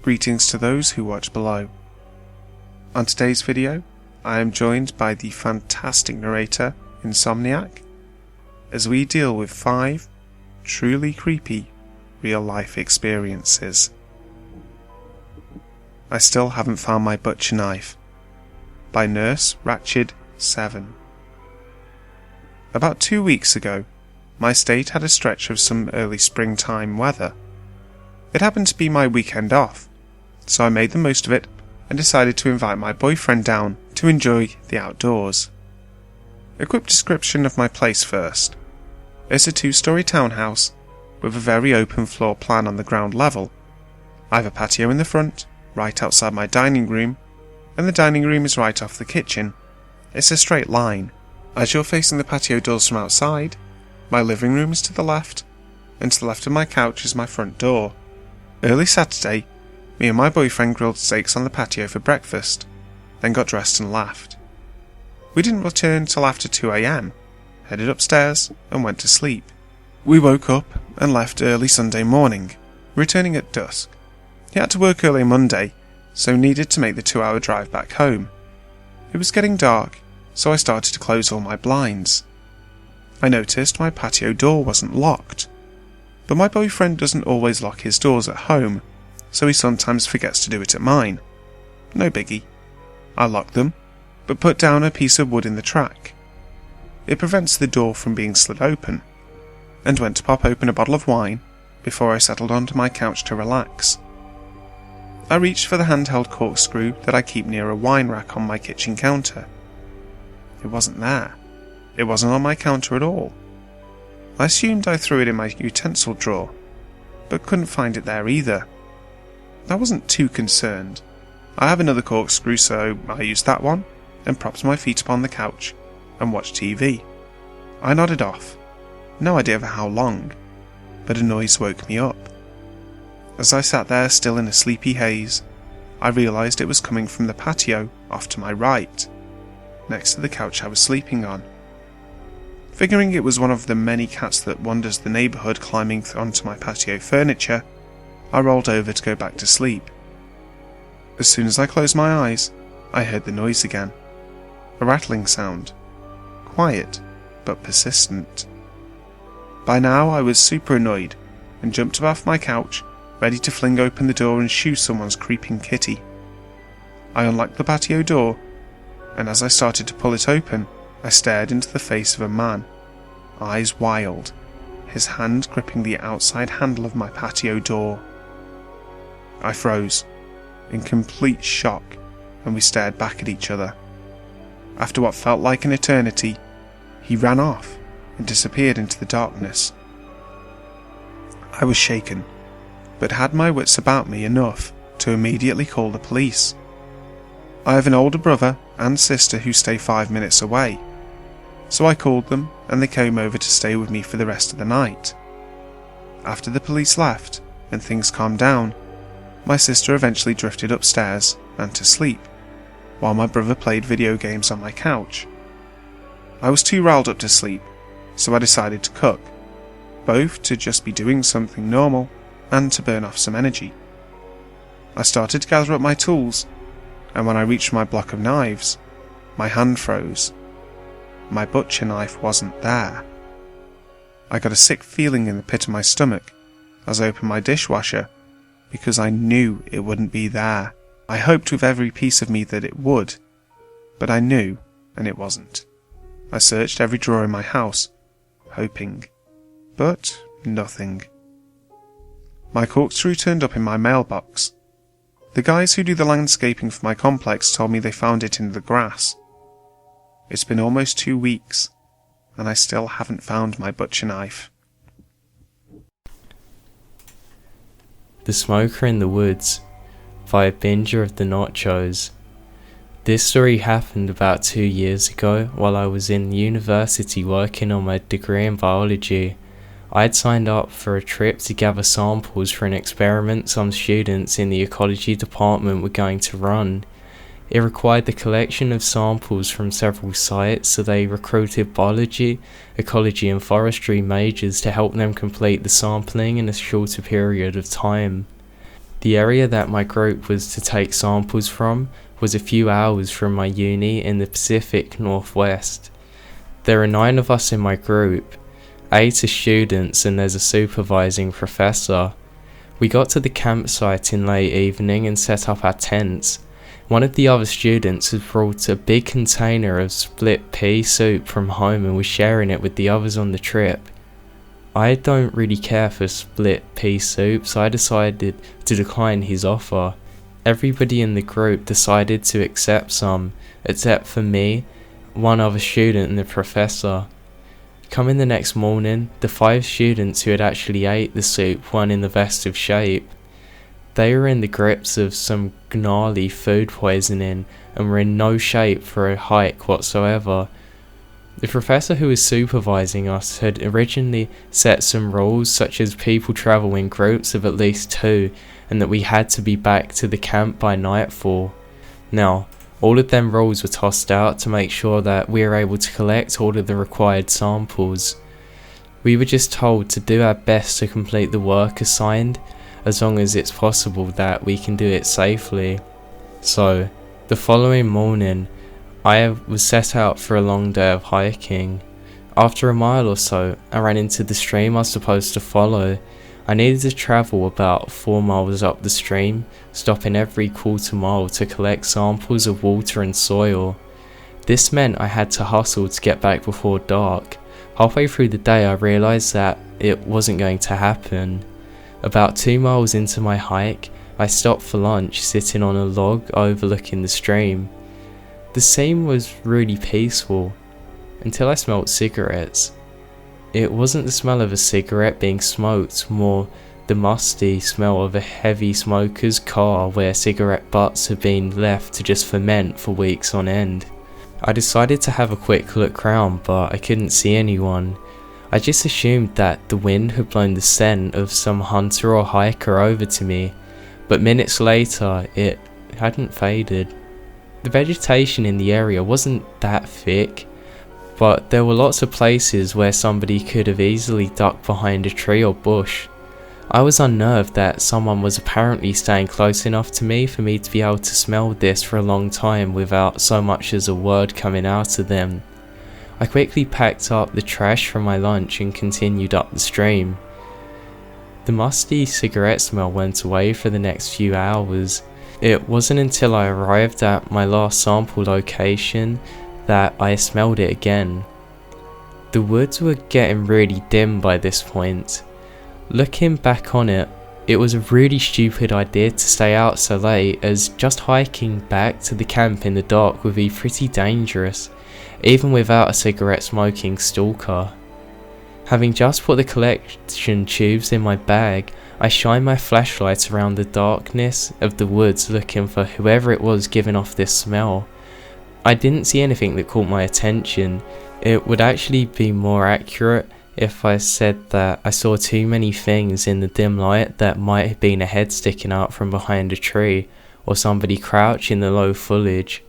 Greetings to those who watch below. On today's video, I am joined by the fantastic narrator, Insomniak, as we deal with 5 truly creepy real-life experiences. I Still Haven't Found My Butcher Knife by Nurse Ratched 7. About 2 weeks ago, my state had a stretch of some early springtime weather. It happened to be my weekend off, so I made the most of it and decided to invite my boyfriend down to enjoy the outdoors. A quick description of my place first. It's a 2-story townhouse with a very open floor plan on the ground level. I have a patio in the front, right outside my dining room, and the dining room is right off the kitchen. It's a straight line. As you're facing the patio doors from outside, my living room is to the left, and to the left of my couch is my front door. Early Saturday, me and my boyfriend grilled steaks on the patio for breakfast, then got dressed and left. We didn't return till after 2 a.m, headed upstairs and went to sleep. We woke up and left early Sunday morning, returning at dusk. He had to work early Monday, so needed to make the 2-hour drive back home. It was getting dark, so I started to close all my blinds. I noticed my patio door wasn't locked, but my boyfriend doesn't always lock his doors at home, so he sometimes forgets to do it at mine. No biggie. I locked them, but put down a piece of wood in the track. It prevents the door from being slid open, and went to pop open a bottle of wine before I settled onto my couch to relax. I reached for the handheld corkscrew that I keep near a wine rack on my kitchen counter. It wasn't there. It wasn't on my counter at all. I assumed I threw it in my utensil drawer, but couldn't find it there either. I wasn't too concerned. I have another corkscrew, so I used that one and propped my feet upon the couch and watched TV. I nodded off, no idea for how long, but a noise woke me up. As I sat there still in a sleepy haze, I realised it was coming from the patio off to my right, next to the couch I was sleeping on. Figuring it was one of the many cats that wanders the neighbourhood climbing onto my patio furniture, I rolled over to go back to sleep. As soon as I closed my eyes, I heard the noise again. A rattling sound. Quiet, but persistent. By now I was super annoyed and jumped up off my couch, ready to fling open the door and shoo someone's creeping kitty. I unlocked the patio door, and as I started to pull it open, I stared into the face of a man, eyes wild, his hand gripping the outside handle of my patio door. I froze, in complete shock, and we stared back at each other. After what felt like an eternity, he ran off and disappeared into the darkness. I was shaken, but had my wits about me enough to immediately call the police. I have an older brother and sister who stay 5 minutes away, so I called them and they came over to stay with me for the rest of the night. After the police left and things calmed down, my sister eventually drifted upstairs and to sleep, while my brother played video games on my couch. I was too riled up to sleep, so I decided to cook, both to just be doing something normal and to burn off some energy. I started to gather up my tools, and when I reached my block of knives, my hand froze. My butcher knife wasn't there. I got a sick feeling in the pit of my stomach as I opened my dishwasher, because I knew it wouldn't be there. I hoped with every piece of me that it would, but I knew, and it wasn't. I searched every drawer in my house, hoping, but nothing. My corkscrew turned up in my mailbox. The guys who do the landscaping for my complex told me they found it in the grass. It's been almost 2 weeks, and I still haven't found my butcher knife. The Smoker in the Woods by bringerofthenochos. This story happened about 2 years ago while I was in university working on my degree in biology. I had signed up for a trip to gather samples for an experiment some students in the ecology department were going to run. It required the collection of samples from several sites, so they recruited biology, ecology and forestry majors to help them complete the sampling in a shorter period of time. The area that my group was to take samples from was a few hours from my uni in the Pacific Northwest. There are 9 of us in my group, 8 are students and there's a supervising professor. We got to the campsite in late evening and set up our tents. One of the other students had brought a big container of split pea soup from home and was sharing it with the others on the trip. I don't really care for split pea soup, so I decided to decline his offer. Everybody in the group decided to accept some, except for me, one other student and the professor. Coming the next morning, the 5 students who had actually ate the soup weren't in the best of shape. They were in the grips of some gnarly food poisoning and were in no shape for a hike whatsoever. The professor who was supervising us had originally set some rules, such as people travel in groups of at least 2 and that we had to be back to the camp by nightfall. Now, all of them rules were tossed out to make sure that we were able to collect all of the required samples. We were just told to do our best to complete the work assigned, as long as it's possible that we can do it safely. So, the following morning, I was set out for a long day of hiking. After a mile or so, I ran into the stream I was supposed to follow. I needed to travel about 4 miles up the stream, stopping every quarter mile to collect samples of water and soil. This meant I had to hustle to get back before dark. Halfway through the day I realised that it wasn't going to happen. About 2 miles into my hike, I stopped for lunch sitting on a log overlooking the stream. The scene was really peaceful, until I smelt cigarettes. It wasn't the smell of a cigarette being smoked, more the musty smell of a heavy smoker's car where cigarette butts have been left to just ferment for weeks on end. I decided to have a quick look round, but I couldn't see anyone. I just assumed that the wind had blown the scent of some hunter or hiker over to me, but minutes later it hadn't faded. The vegetation in the area wasn't that thick, but there were lots of places where somebody could have easily ducked behind a tree or bush. I was unnerved that someone was apparently staying close enough to me for me to be able to smell this for a long time without so much as a word coming out of them. I quickly packed up the trash from my lunch and continued up the stream. The musty cigarette smell went away for the next few hours. It wasn't until I arrived at my last sample location that I smelled it again. The woods were getting really dim by this point. Looking back on it, it was a really stupid idea to stay out so late, as just hiking back to the camp in the dark would be pretty dangerous, even without a cigarette smoking stalker. Having just put the collection tubes in my bag, I shined my flashlight around the darkness of the woods looking for whoever it was giving off this smell. I didn't see anything that caught my attention. It would actually be more accurate if I said that I saw too many things in the dim light that might have been a head sticking out from behind a tree, or somebody crouched in the low foliage.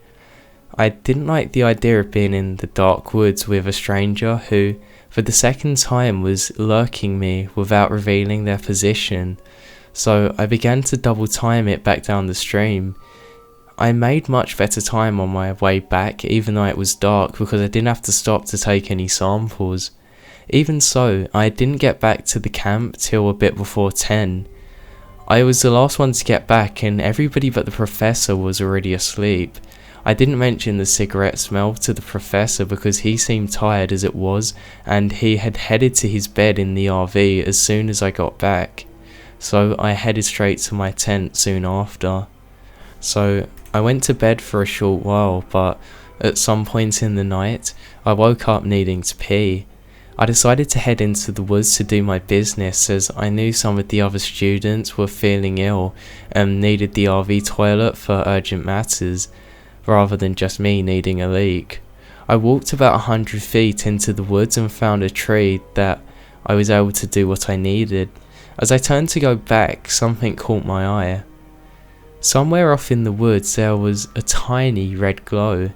I didn't like the idea of being in the dark woods with a stranger who, for the second time, was lurking me without revealing their position, so I began to double time it back down the stream. I made much better time on my way back, even though it was dark, because I didn't have to stop to take any samples. Even so, I didn't get back to the camp till a bit before 10. I was the last one to get back, and everybody but the professor was already asleep. I didn't mention the cigarette smell to the professor because he seemed tired as it was, and he had headed to his bed in the RV as soon as I got back. So I headed straight to my tent soon after. So I went to bed for a short while, but at some point in the night, I woke up needing to pee. I decided to head into the woods to do my business, as I knew some of the other students were feeling ill and needed the RV toilet for urgent matters, rather than just me needing a leak. I walked about 100 feet into the woods and found a tree that I was able to do what I needed. As I turned to go back, something caught my eye. Somewhere off in the woods there was a tiny red glow.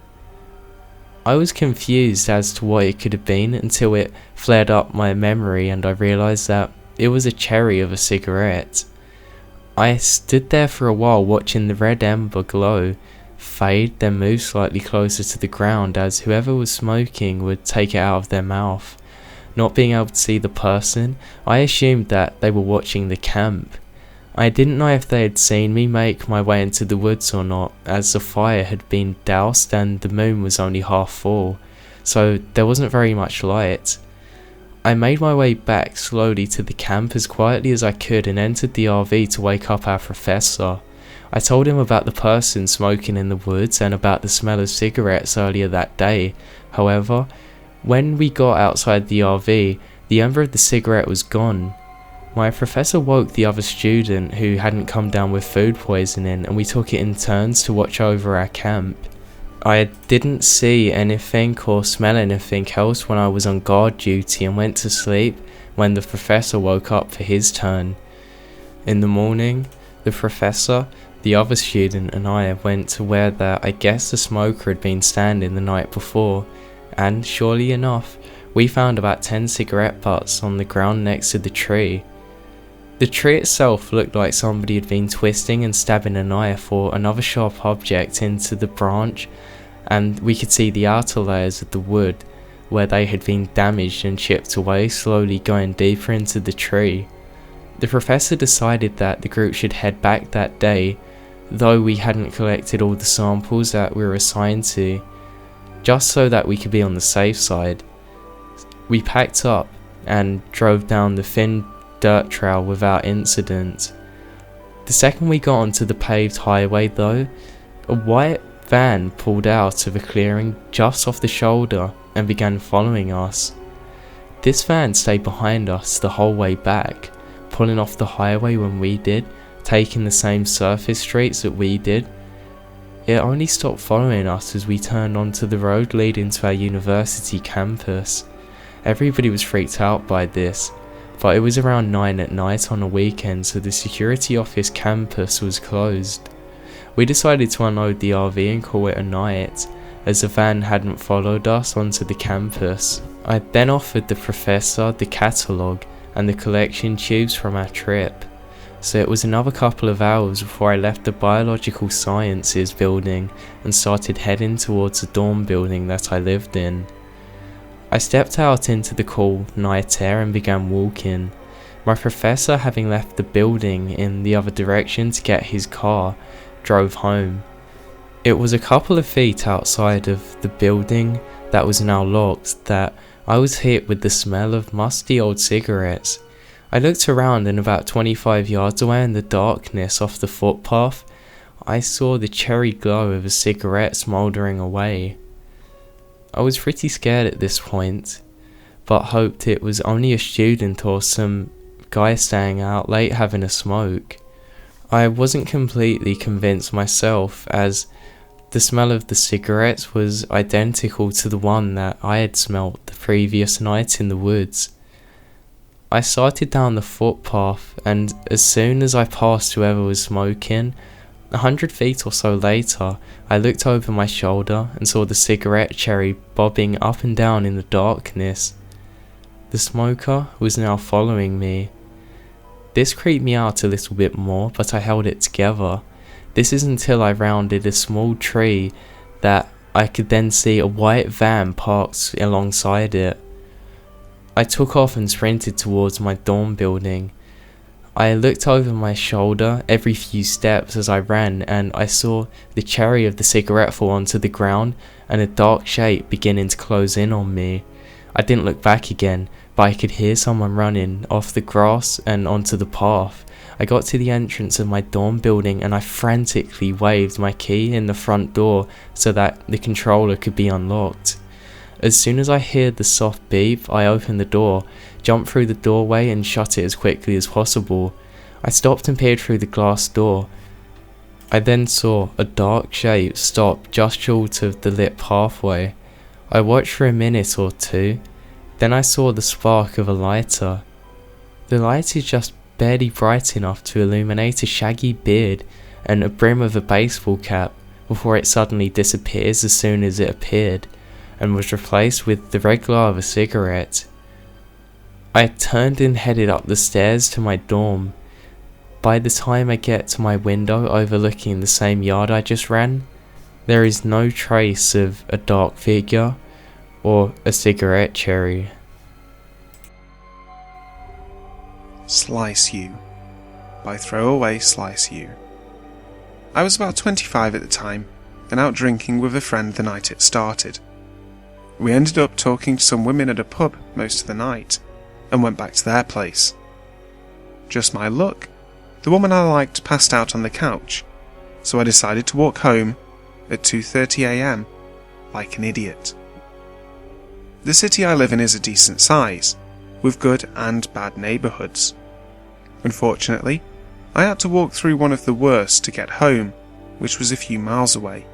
I was confused as to what it could have been until it flared up my memory and I realised that it was a cherry of a cigarette. I stood there for a while watching the red ember glow fade, then move slightly closer to the ground as whoever was smoking would take it out of their mouth. Not being able to see the person, I assumed that they were watching the camp. I didn't know if they had seen me make my way into the woods or not, as the fire had been doused and the moon was only half full, so there wasn't very much light. I made my way back slowly to the camp as quietly as I could and entered the RV to wake up our professor. I told him about the person smoking in the woods and about the smell of cigarettes earlier that day. However, when we got outside the RV, the ember of the cigarette was gone. My professor woke the other student who hadn't come down with food poisoning, and we took it in turns to watch over our camp. I didn't see anything or smell anything else when I was on guard duty and went to sleep when the professor woke up for his turn. In the morning, the professor, the other student and I went to where I guess the smoker had been standing the night before, and surely enough, we found about 10 cigarette butts on the ground next to the tree. The tree itself looked like somebody had been twisting and stabbing a knife or another sharp object into the branch, and we could see the outer layers of the wood where they had been damaged and chipped away, slowly going deeper into the tree. The professor decided that the group should head back that day, though we hadn't collected all the samples that we were assigned to, just so that we could be on the safe side. We packed up and drove down the thin dirt trail without incident. The second we got onto the paved highway though, a white van pulled out of a clearing just off the shoulder and began following us. This van stayed behind us the whole way back, pulling off the highway when we did, taking the same surface streets that we did. It only stopped following us as we turned onto the road leading to our university campus. Everybody was freaked out by this, but it was around 9 at night on a weekend, so the security office campus was closed. We decided to unload the RV and call it a night, as the van hadn't followed us onto the campus. I then offered the professor the catalogue and the collection tubes from our trip, so it was another couple of hours before I left the biological sciences building and started heading towards the dorm building that I lived in. I stepped out into the cool night air and began walking, my professor, having left the building in the other direction to get his car, drove home. It was a couple of feet outside of the building that was now locked that I was hit with the smell of musty old cigarettes. I looked around, and about 25 yards away in the darkness off the footpath, I saw the cherry glow of a cigarette smouldering away. I was pretty scared at this point, but hoped it was only a student or some guy staying out late having a smoke. I wasn't completely convinced myself, as the smell of the cigarettes was identical to the one that I had smelt the previous night in the woods. I started down the footpath, and as soon as I passed whoever was smoking, 100 feet or so later, I looked over my shoulder and saw the cigarette cherry bobbing up and down in the darkness. The smoker was now following me. This creeped me out a little bit more, but I held it together. This is until I rounded a small tree that I could then see a white van parked alongside it. I took off and sprinted towards my dorm building. I looked over my shoulder every few steps as I ran, and I saw the cherry of the cigarette fall onto the ground and a dark shape beginning to close in on me. I didn't look back again, but I could hear someone running off the grass and onto the path. I got to the entrance of my dorm building and I frantically waved my key in the front door so that the controller could be unlocked. As soon as I heard the soft beep, I opened the door, jumped through the doorway and shut it as quickly as possible. I stopped and peered through the glass door. I then saw a dark shape stop just short of the lit pathway. I watched for a minute or two, then I saw the spark of a lighter. The light is just barely bright enough to illuminate a shaggy beard and a brim of a baseball cap before it suddenly disappears as soon as it appeared, and was replaced with the red glow of a cigarette. I turned and headed up the stairs to my dorm. By the time I get to my window overlooking the same yard I just ran, there is no trace of a dark figure or a cigarette cherry. Slice You by Throwaway Slice You. I was about 25 at the time and out drinking with a friend the night it started. We ended up talking to some women at a pub most of the night and went back to their place. Just my luck, the woman I liked passed out on the couch, so I decided to walk home at 2:30 a.m. like an idiot. The city I live in is a decent size, with good and bad neighbourhoods. Unfortunately, I had to walk through one of the worst to get home, which was a few miles away.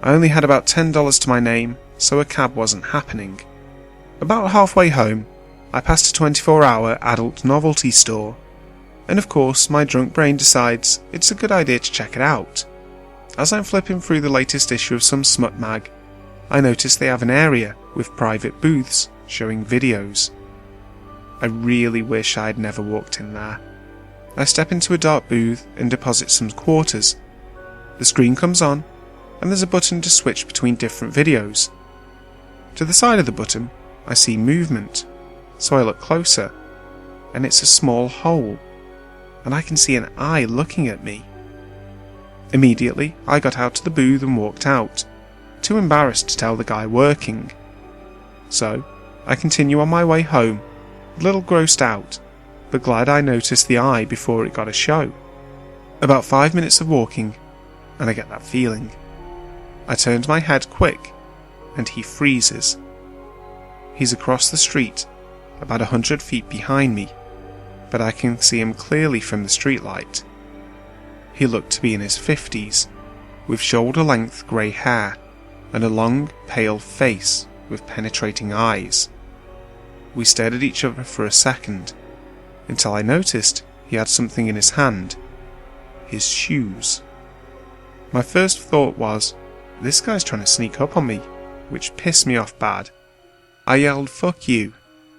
I only had about $10 to my name, so a cab wasn't happening. About halfway home, I passed a 24-hour adult novelty store, and of course my drunk brain decides it's a good idea to check it out. As I'm flipping through the latest issue of some smut mag, I notice they have an area with private booths showing videos. I really wish I had never walked in there. I step into a dark booth and deposit some quarters. The screen comes on, and there's a button to switch between different videos. To the side of the button, I see movement, so I look closer, and it's a small hole, and I can see an eye looking at me. Immediately, I got out of the booth and walked out, too embarrassed to tell the guy working. So, I continue on my way home, a little grossed out, but glad I noticed the eye before it got a show. About 5 minutes of walking, and I get that feeling. I turned my head quick, and he freezes. He's across the street, about 100 feet behind me, but I can see him clearly from the streetlight. He looked to be in his 50s, with shoulder-length grey hair, and a long, pale face with penetrating eyes. We stared at each other for a second, until I noticed he had something in his hand. His shoes. My first thought was, this guy's trying to sneak up on me, which pissed me off bad. I yelled, "Fuck you,"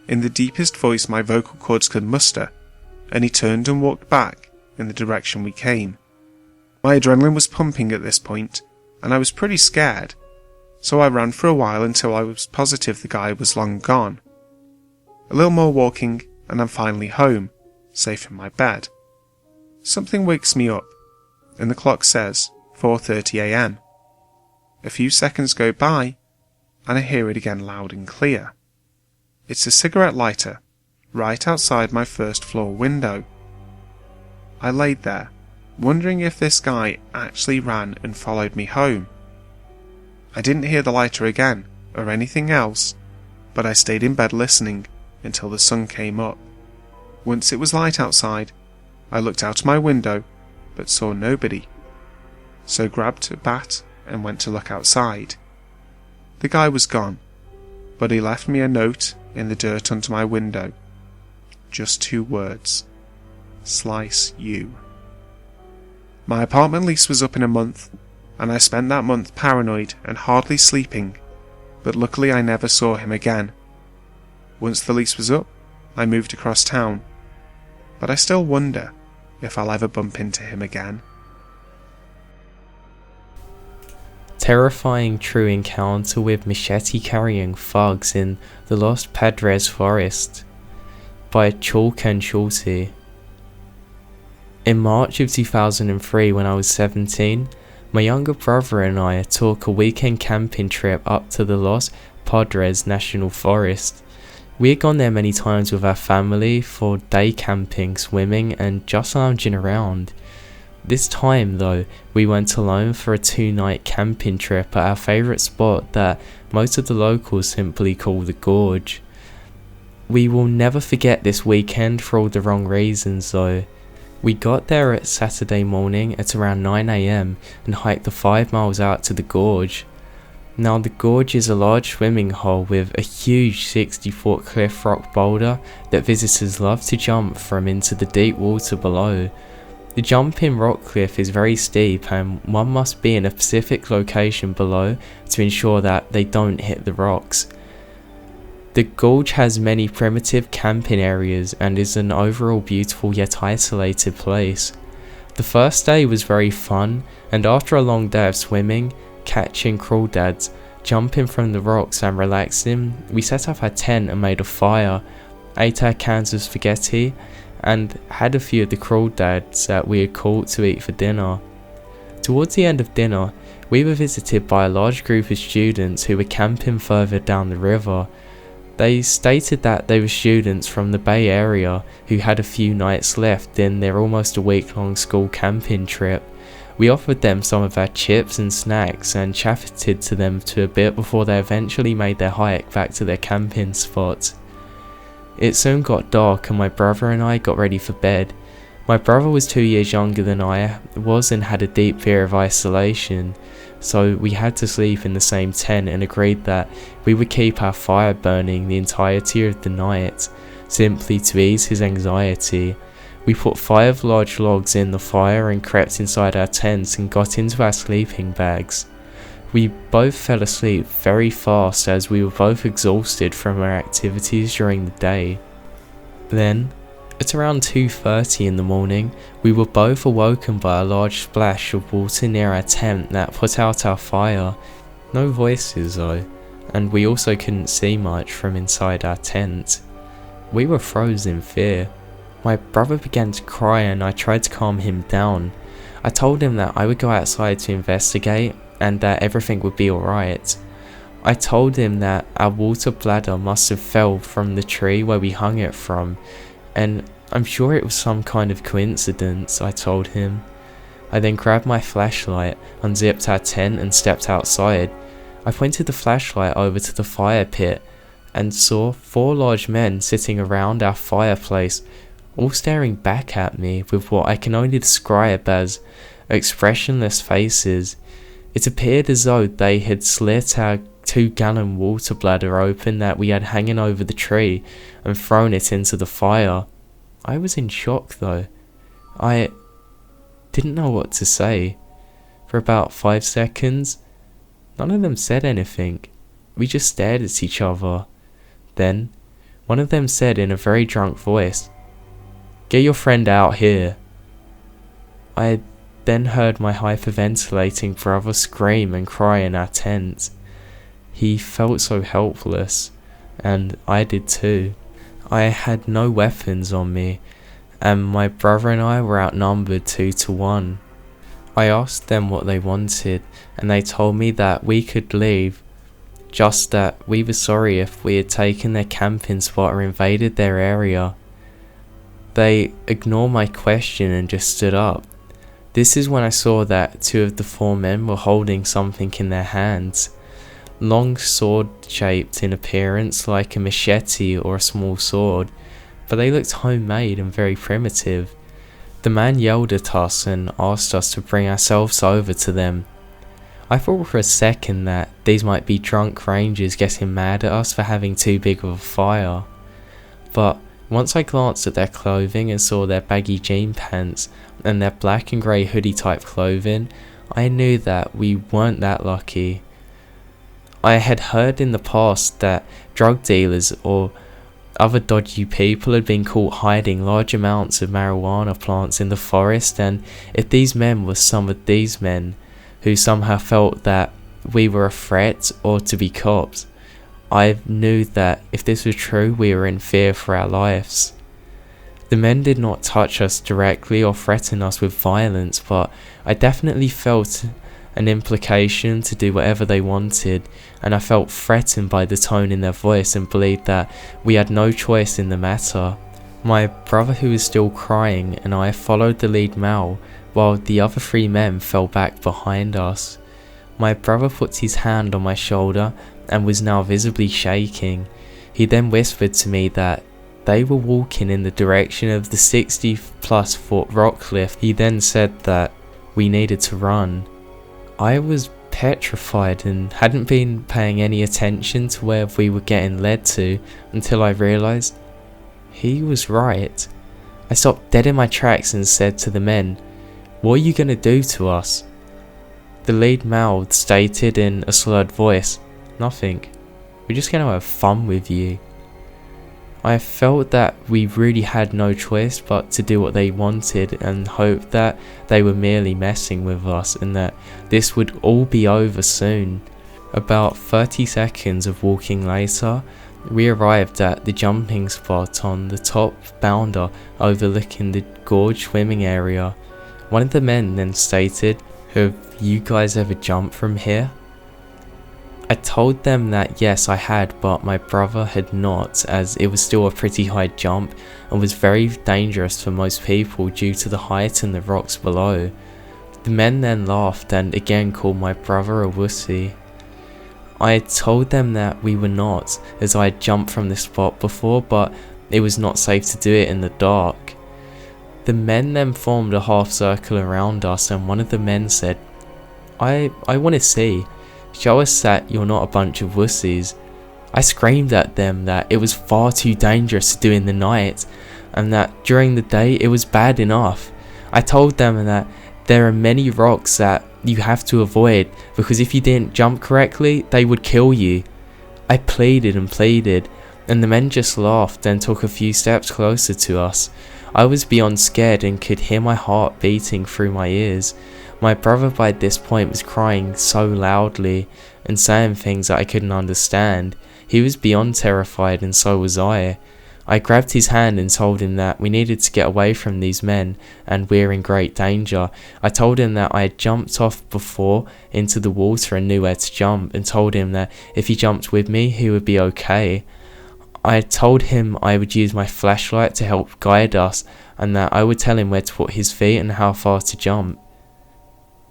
in the deepest voice my vocal cords could muster, and he turned and walked back in the direction we came. My adrenaline was pumping at this point, and I was pretty scared, so I ran for a while until I was positive the guy was long gone. A little more walking, and I'm finally home, safe in my bed. Something wakes me up, and the clock says 4:30 a.m. A few seconds go by, and I hear it again loud and clear. It's a cigarette lighter, right outside my first floor window. I laid there, wondering if this guy actually ran and followed me home. I didn't hear the lighter again, or anything else, but I stayed in bed listening until the sun came up. Once it was light outside, I looked out my window, but saw nobody. So grabbed a bat and went to look outside. The guy was gone, but he left me a note in the dirt under my window. Just 2 words. Slice You. My apartment lease was up in a month, and I spent that month paranoid and hardly sleeping, but luckily I never saw him again. Once the lease was up, I moved across town, but I still wonder if I'll ever bump into him again. Terrifying true encounter with machete-carrying thugs in the Lost Padros forest by Chalk and Shorty. In March of 2003, when I was 17, my younger brother and I took a weekend camping trip up to the Lost Padros National Forest. We had gone there many times with our family for day camping, swimming and just lounging around. This time though, we went alone for a 2-night camping trip at our favourite spot that most of the locals simply call the Gorge. We will never forget this weekend for all the wrong reasons though. We got there at Saturday morning at around 9 a.m. and hiked the 5 miles out to the Gorge. Now the Gorge is a large swimming hole with a huge 60-foot cliff rock boulder that visitors love to jump from into the deep water below. The jumping rock cliff is very steep and one must be in a specific location below to ensure that they don't hit the rocks. The gorge has many primitive camping areas and is an overall beautiful yet isolated place. The first day was very fun, and after a long day of swimming, catching crawdads, jumping from the rocks and relaxing, we set up our tent and made a fire, ate our cans of spaghetti, and had a few of the crawdads that we had caught to eat for dinner. Towards the end of dinner, we were visited by a large group of students who were camping further down the river. They stated that they were students from the Bay Area who had a few nights left in their almost a week-long school camping trip. We offered them some of our chips and snacks and chatted to them a bit before they eventually made their hike back to their camping spot. It soon got dark and my brother and I got ready for bed. My brother was 2 years younger than I was and had a deep fear of isolation, so we had to sleep in the same tent and agreed that we would keep our fire burning the entirety of the night, simply to ease his anxiety. We put 5 large logs in the fire and crept inside our tents and got into our sleeping bags. We both fell asleep very fast as we were both exhausted from our activities during the day. Then, at around 2:30 in the morning, we were both awoken by a large splash of water near our tent that put out our fire. No voices though, and we also couldn't see much from inside our tent. We were frozen in fear. My brother began to cry and I tried to calm him down. I told him that I would go outside to investigate and that everything would be alright. I told him that our water bladder must have fell from the tree where we hung it from, and I'm sure it was some kind of coincidence, I told him. I then grabbed my flashlight, unzipped our tent and stepped outside. I pointed the flashlight over to the fire pit and saw 4 large men sitting around our fireplace, all staring back at me with what I can only describe as expressionless faces. It appeared as though they had slit our 2-gallon water bladder open that we had hanging over the tree and thrown it into the fire. I was in shock though. I didn't know what to say. For about 5 seconds, none of them said anything. We just stared at each other. Then, one of them said in a very drunk voice, "Get your friend out here." I then heard my hyperventilating brother scream and cry in our tent. He felt so helpless, and I did too. I had no weapons on me, and my brother and I were outnumbered 2 to 1. I asked them what they wanted, and they told me that we could leave, just that we were sorry if we had taken their camping spot or invaded their area. They ignored my question and just stood up. This is when I saw that 2 of the 4 men were holding something in their hands. Long sword shaped in appearance like a machete or a small sword, but they looked homemade and very primitive. The man yelled at us and asked us to bring ourselves over to them. I thought for a second that these might be drunk rangers getting mad at us for having too big of a fire, but once I glanced at their clothing and saw their baggy jean pants and their black and grey hoodie type clothing, I knew that we weren't that lucky. I had heard in the past that drug dealers or other dodgy people had been caught hiding large amounts of marijuana plants in the forest, and if these men were some of these men who somehow felt that we were a threat or to be cops, I knew that if this was true, we were in fear for our lives. The men did not touch us directly or threaten us with violence, but I definitely felt an implication to do whatever they wanted, and I felt threatened by the tone in their voice and believed that we had no choice in the matter. My brother, who was still crying, and I followed the lead male, while the other 3 men fell back behind us. My brother put his hand on my shoulder and was now visibly shaking. He then whispered to me that they were walking in the direction of the 60+ foot rock cliff. He then said that we needed to run. I was petrified and hadn't been paying any attention to where we were getting led to until I realised he was right. I stopped dead in my tracks and said to the men, "What are you going to do to us?" The lead male stated in a slurred voice, "Nothing. we're just going to have fun with you. I felt that we really had no choice but to do what they wanted and hope that they were merely messing with us and that this would all be over soon. About 30 seconds of walking later, we arrived at the jumping spot on the top bounder overlooking the gorge swimming area. One of the men then stated, "Have you guys ever jumped from here?" I told them that yes, I had, but my brother had not, as it was still a pretty high jump and was very dangerous for most people due to the height and the rocks below. The men then laughed and again called my brother a wussy. I had told them that we were not, as I had jumped from this spot before, but it was not safe to do it in the dark. The men then formed a half circle around us and one of the men said, I want to see. Show us that you're not a bunch of wussies." I screamed at them that it was far too dangerous to do in the night and that during the day it was bad enough. I told them that there are many rocks that you have to avoid because if you didn't jump correctly, they would kill you. I pleaded and the men just laughed and took a few steps closer to us. I was beyond scared and could hear my heart beating through my ears. My brother by this point was crying so loudly and saying things that I couldn't understand. He was beyond terrified and so was I. I grabbed his hand and told him that we needed to get away from these men and we're in great danger. I told him that I had jumped off before into the water and knew where to jump and told him that if he jumped with me he would be okay. I had told him I would use my flashlight to help guide us and that I would tell him where to put his feet and how far to jump.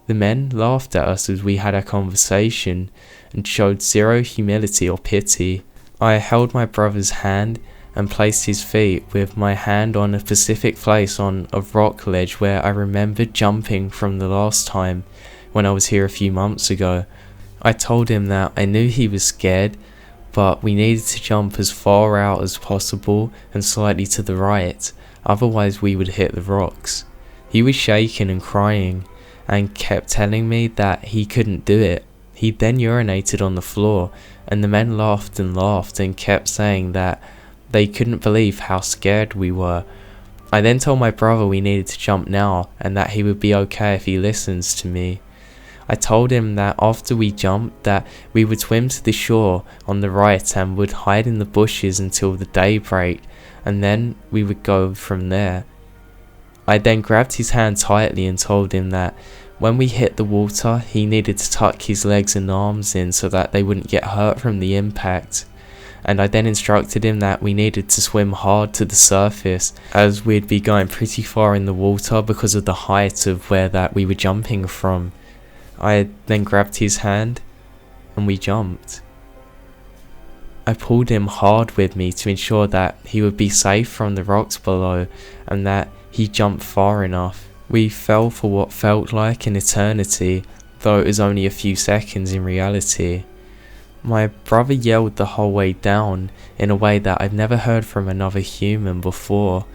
The men laughed at us as we had our conversation and showed zero humility or pity. I held my brother's hand and placed his feet with my hand on a specific place on a rock ledge where I remembered jumping from the last time when I was here a few months ago. I told him that I knew he was scared, but we needed to jump as far out as possible and slightly to the right, otherwise we would hit the rocks. He was shaking and crying and kept telling me that he couldn't do it. He then urinated on the floor and the men laughed and kept saying that they couldn't believe how scared we were. I then told my brother we needed to jump now and that he would be okay if he listens to me. I told him that after we jumped that we would swim to the shore on the right and would hide in the bushes until the daybreak and then we would go from there. I then grabbed his hand tightly and told him that when we hit the water he needed to tuck his legs and arms in so that they wouldn't get hurt from the impact. And I then instructed him that we needed to swim hard to the surface as we'd be going pretty far in the water because of the height of where that we were jumping from. I then grabbed his hand and we jumped. I pulled him hard with me to ensure that he would be safe from the rocks below and that he jumped far enough. We fell for what felt like an eternity, though it was only a few seconds in reality. My brother yelled the whole way down in a way that I'd never heard from another human before.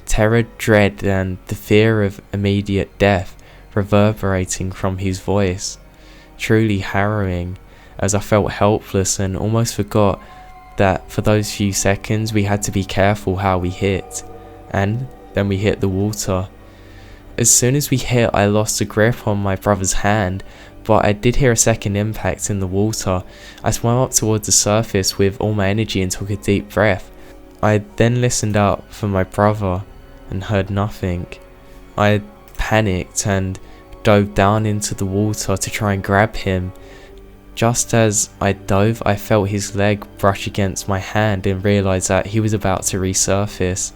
Terror, dread and the fear of immediate death reverberating from his voice. Truly harrowing, as I felt helpless and almost forgot that for those few seconds we had to be careful how we hit. And then we hit the water. As soon as we hit, I lost a grip on my brother's hand, but I did hear a second impact in the water. I swam up towards the surface with all my energy and took a deep breath. I then listened up for my brother and heard nothing. I panicked and dove down into the water to try and grab him. Just as I dove, I felt his leg brush against my hand and realised that he was about to resurface.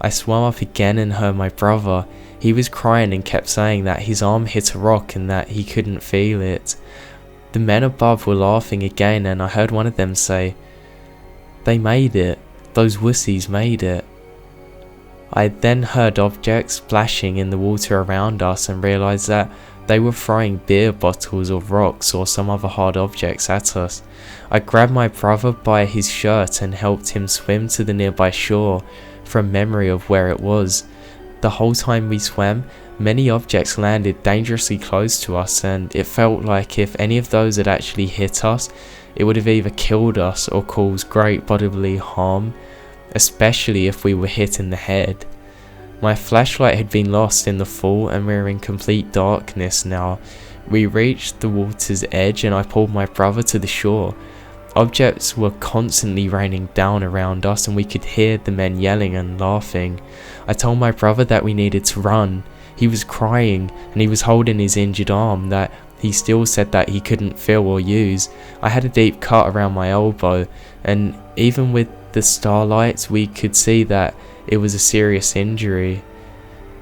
I swam up again and heard my brother. He was crying and kept saying that his arm hit a rock and that he couldn't feel it. The men above were laughing again and I heard one of them say, "They made it. Those wussies made it." I then heard objects splashing in the water around us and realised that they were throwing beer bottles or rocks or some other hard objects at us. I grabbed my brother by his shirt and helped him swim to the nearby shore from memory of where it was. The whole time we swam, many objects landed dangerously close to us and it felt like if any of those had actually hit us, it would have either killed us or caused great bodily harm, especially if we were hit in the head. My flashlight had been lost in the fall and we were in complete darkness now. We reached the water's edge and I pulled my brother to the shore. Objects were constantly raining down around us and we could hear the men yelling and laughing. I told my brother that we needed to run. He was crying and he was holding his injured arm that he still said that he couldn't feel or use. I had a deep cut around my elbow, and even with the starlights we could see that it was a serious injury.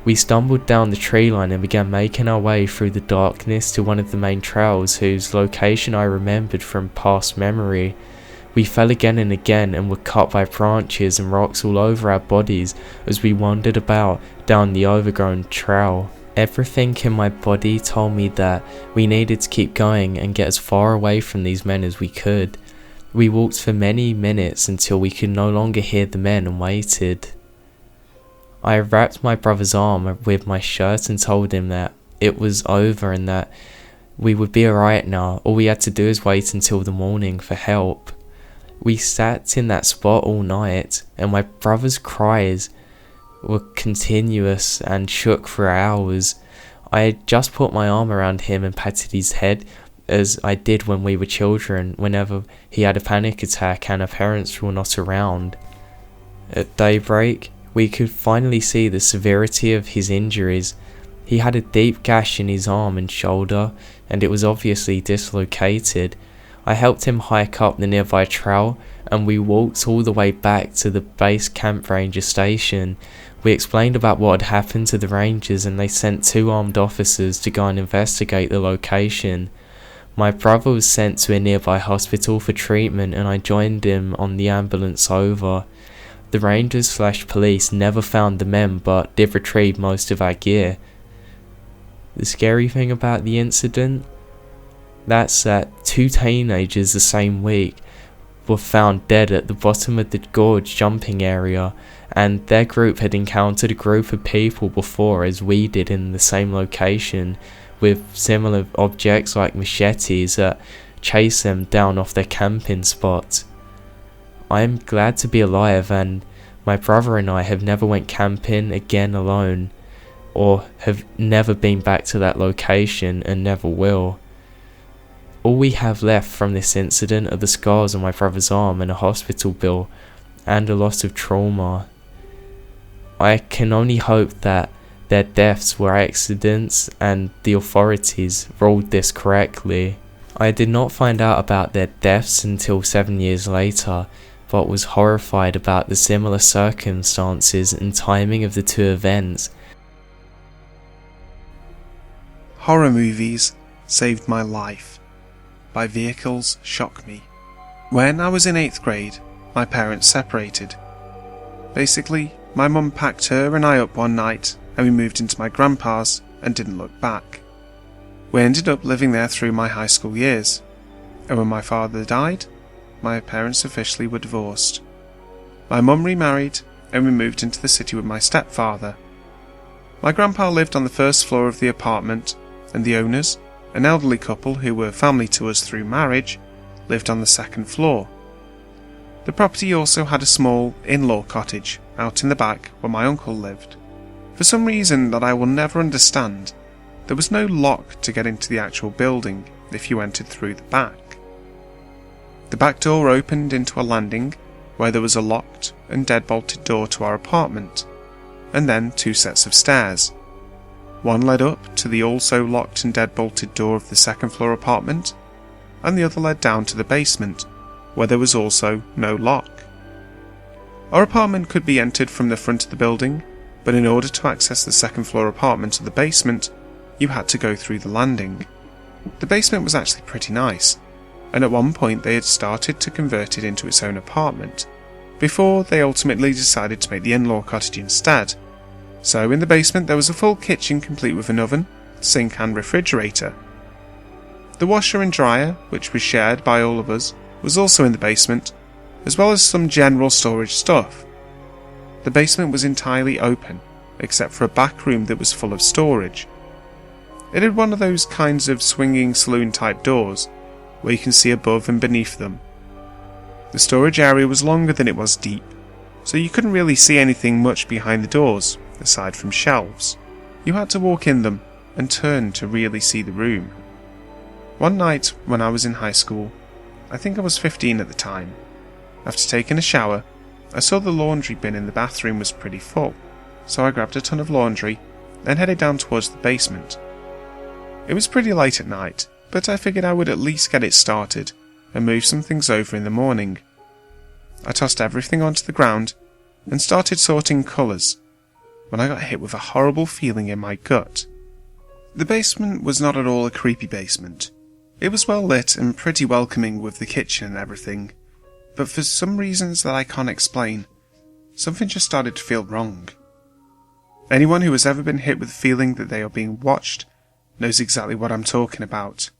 We stumbled down the tree line and began making our way through the darkness to one of the main trails whose location I remembered from past memory. We fell again and again and were cut by branches and rocks all over our bodies as we wandered about down the overgrown trail. Everything in my body told me that we needed to keep going and get as far away from these men as we could. We walked for many minutes until we could no longer hear the men and waited. I wrapped my brother's arm with my shirt and told him that it was over and that we would be alright now. All we had to do is wait until the morning for help. We sat in that spot all night and my brother's cries were continuous and shook for hours. I had just put my arm around him and patted his head as I did when we were children, whenever he had a panic attack and our parents were not around. At daybreak, we could finally see the severity of his injuries. He had a deep gash in his arm and shoulder, and it was obviously dislocated. I helped him hike up the nearby trail, and we walked all the way back to the base camp ranger station. We explained about what had happened to the rangers, and they sent 2 armed officers to go and investigate the location. My brother was sent to a nearby hospital for treatment, and I joined him on the ambulance over. The rangers/police never found the men but did retrieve most of our gear. The scary thing about the incident? That's that 2 teenagers the same week were found dead at the bottom of the gorge jumping area, and their group had encountered a group of people before as we did in the same location with similar objects like machetes that chased them down off their camping spot. I am glad to be alive, and my brother and I have never went camping again alone, or have never been back to that location and never will. All we have left from this incident are the scars on my brother's arm and a hospital bill, and a lot of trauma. I can only hope that their deaths were accidents and the authorities ruled this correctly. I did not find out about their deaths until 7 years later, but was horrified about the similar circumstances and timing of the 2 events. Horror movies saved my life. By vehicles shock me. When I was in 8th grade, my parents separated. Basically, my mum packed her and I up one night and we moved into my grandpa's and didn't look back. We ended up living there through my high school years, and when my father died, my parents officially were divorced. My mum remarried and we moved into the city with my stepfather. My grandpa lived on the first floor of the apartment, and the owners, an elderly couple who were family to us through marriage, lived on the second floor. The property also had a small in-law cottage out in the back where my uncle lived. For some reason that I will never understand, there was no lock to get into the actual building if you entered through the back. The back door opened into a landing where there was a locked and deadbolted door to our apartment, and then 2 sets of stairs. One led up to the also locked and deadbolted door of the second floor apartment, and the other led down to the basement, where there was also no lock. Our apartment could be entered from the front of the building, but in order to access the second floor apartment or the basement, you had to go through the landing. The basement was actually pretty nice, and at one point they had started to convert it into its own apartment, before they ultimately decided to make the in-law cottage instead. So in the basement there was a full kitchen complete with an oven, sink and refrigerator. The washer and dryer, which was shared by all of us, was also in the basement, as well as some general storage stuff. The basement was entirely open, except for a back room that was full of storage. It had one of those kinds of swinging saloon type doors, where you can see above and beneath them. The storage area was longer than it was deep, so you couldn't really see anything much behind the doors, aside from shelves. You had to walk in them and turn to really see the room. One night when I was in high school, I think I was 15 at the time, after taking a shower, I saw the laundry bin in the bathroom was pretty full, so I grabbed a ton of laundry and headed down towards the basement. It was pretty late at night, but I figured I would at least get it started and move some things over in the morning. I tossed everything onto the ground and started sorting colours when I got hit with a horrible feeling in my gut. The basement was not at all a creepy basement. It was well lit and pretty welcoming with the kitchen and everything, but for some reasons that I can't explain, something just started to feel wrong. Anyone who has ever been hit with the feeling that they are being watched knows exactly what I'm talking about.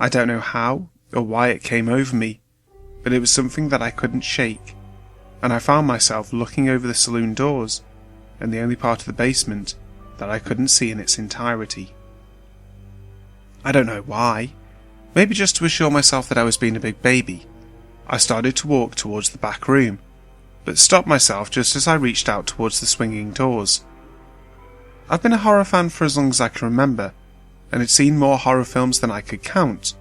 I don't know how or why it came over me, but it was something that I couldn't shake, and I found myself looking over the saloon doors and the only part of the basement that I couldn't see in its entirety. I don't know why. Maybe just to assure myself that I was being a big baby, I started to walk towards the back room, but stopped myself just as I reached out towards the swinging doors. I've been a horror fan for as long as I can remember, and had seen more horror films than I could count,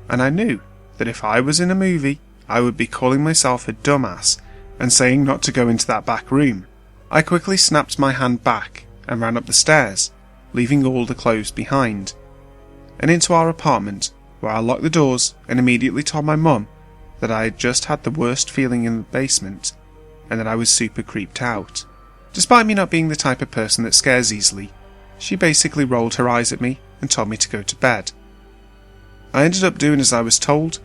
and I knew that if I was in a movie, I would be calling myself a dumbass and saying not to go into that back room. I quickly snapped my hand back and ran up the stairs, leaving all the clothes behind, and into our apartment, where I locked the doors and immediately told my mum that I had just had the worst feeling in the basement and that I was super creeped out. Despite me not being the type of person that scares easily, she basically rolled her eyes at me and told me to go to bed. I ended up doing as I was told,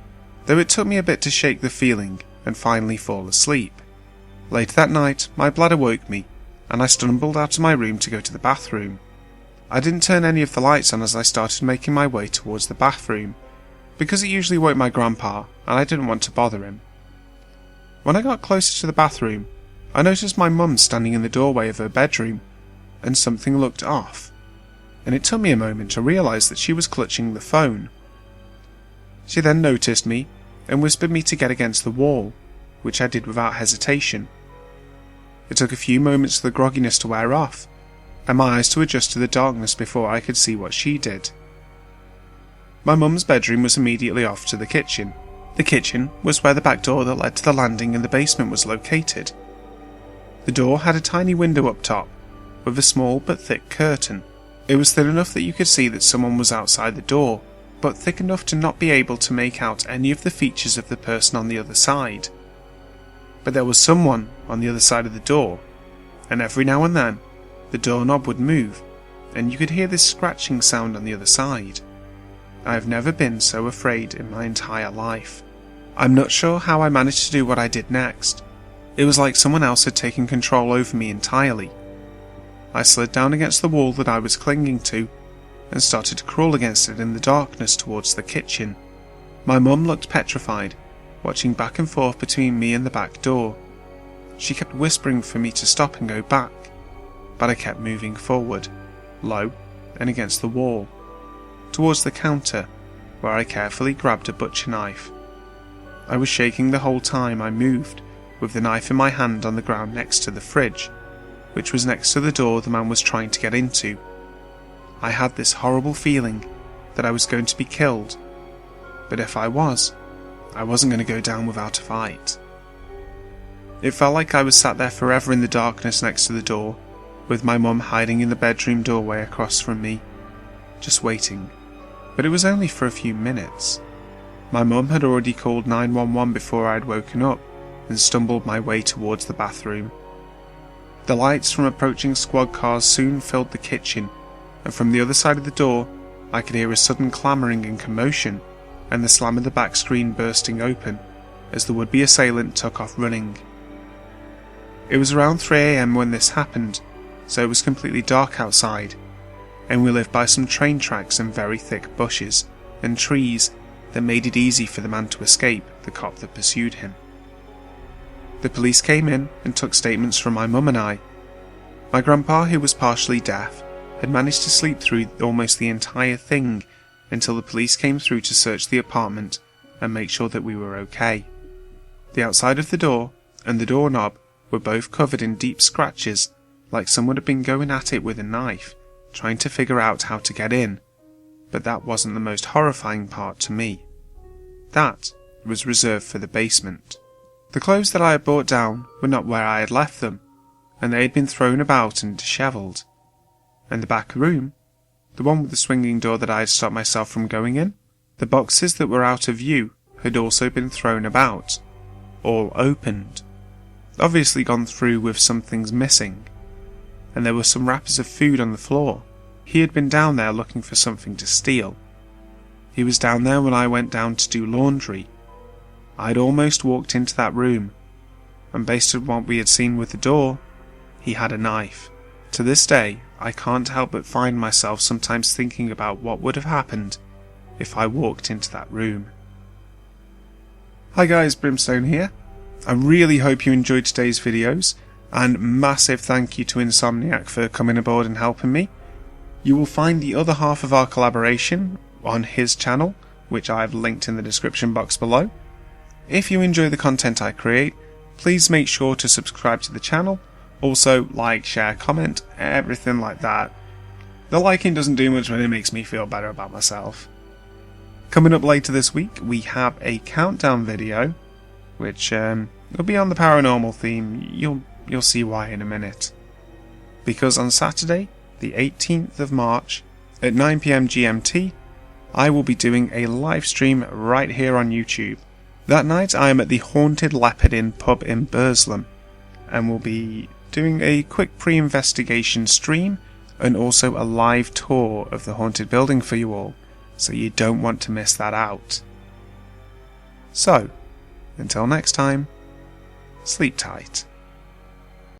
though it took me a bit to shake the feeling and finally fall asleep. Later that night, my bladder woke me, and I stumbled out of my room to go to the bathroom. I didn't turn any of the lights on as I started making my way towards the bathroom, because it usually woke my grandpa, and I didn't want to bother him. When I got closer to the bathroom, I noticed my mum standing in the doorway of her bedroom, and something looked off, and it took me a moment to realise that she was clutching the phone. She then noticed me, and whispered me to get against the wall, which I did without hesitation. It took a few moments for the grogginess to wear off, and my eyes to adjust to the darkness before I could see what she did. My mum's bedroom was immediately off to the kitchen. The kitchen was where the back door that led to the landing in the basement was located. The door had a tiny window up top, with a small but thick curtain. It was thin enough that you could see that someone was outside the door, but thick enough to not be able to make out any of the features of the person on the other side. But there was someone on the other side of the door, and every now and then, the doorknob would move, and you could hear this scratching sound on the other side. I have never been so afraid in my entire life. I'm not sure how I managed to do what I did next. It was like someone else had taken control over me entirely. I slid down against the wall that I was clinging to, and started to crawl against it in the darkness towards the kitchen. My mum looked petrified, watching back and forth between me and the back door. She kept whispering for me to stop and go back, but I kept moving forward, low and against the wall, towards the counter, where I carefully grabbed a butcher knife. I was shaking the whole time I moved, with the knife in my hand on the ground next to the fridge, which was next to the door the man was trying to get into. I had this horrible feeling that I was going to be killed, but if I wasn't going to go down without a fight. It felt like I was sat there forever in the darkness next to the door, with my mum hiding in the bedroom doorway across from me, just waiting. But it was only for a few minutes. My mum had already called 911 before I had woken up and stumbled my way towards the bathroom. The lights from approaching squad cars soon filled the kitchen, and from the other side of the door I could hear a sudden clamouring and commotion, and the slam of the back screen bursting open as the would-be assailant took off running. It was around 3 AM when this happened, so it was completely dark outside, and we lived by some train tracks and very thick bushes and trees that made it easy for the man to escape the cop that pursued him. The police came in and took statements from my mum and I. My grandpa, who was partially deaf, had managed to sleep through almost the entire thing until the police came through to search the apartment and make sure that we were okay. The outside of the door and the doorknob were both covered in deep scratches, like someone had been going at it with a knife, trying to figure out how to get in. But that wasn't the most horrifying part to me. That was reserved for the basement. The clothes that I had brought down were not where I had left them, and they had been thrown about and dishevelled. And the back room, the one with the swinging door that I had stopped myself from going in, the boxes that were out of view had also been thrown about, all opened, obviously gone through with some things missing, and there were some wrappers of food on the floor. He had been down there looking for something to steal. He was down there when I went down to do laundry. I'd almost walked into that room, and based on what we had seen with the door, he had a knife. To this day, I can't help but find myself sometimes thinking about what would have happened if I walked into that room. Hi guys, Brimstone here. I really hope you enjoyed today's videos, and massive thank you to Insomniak for coming aboard and helping me. You will find the other half of our collaboration on his channel, which I've linked in the description box below. If you enjoy the content I create, please make sure to subscribe to the channel. Also, like, share, comment, everything like that. The liking doesn't do much, but it makes me feel better about myself. Coming up later this week, we have a countdown video, which will be on the paranormal theme. You'll see why in a minute. Because on Saturday, the 18th of March, at 9 PM GMT, I will be doing a live stream right here on YouTube. That night I am at the Haunted Leopard Inn pub in Burslem, and will be doing a quick pre-investigation stream and also a live tour of the haunted building for you all, so you don't want to miss that out. So, until next time, sleep tight.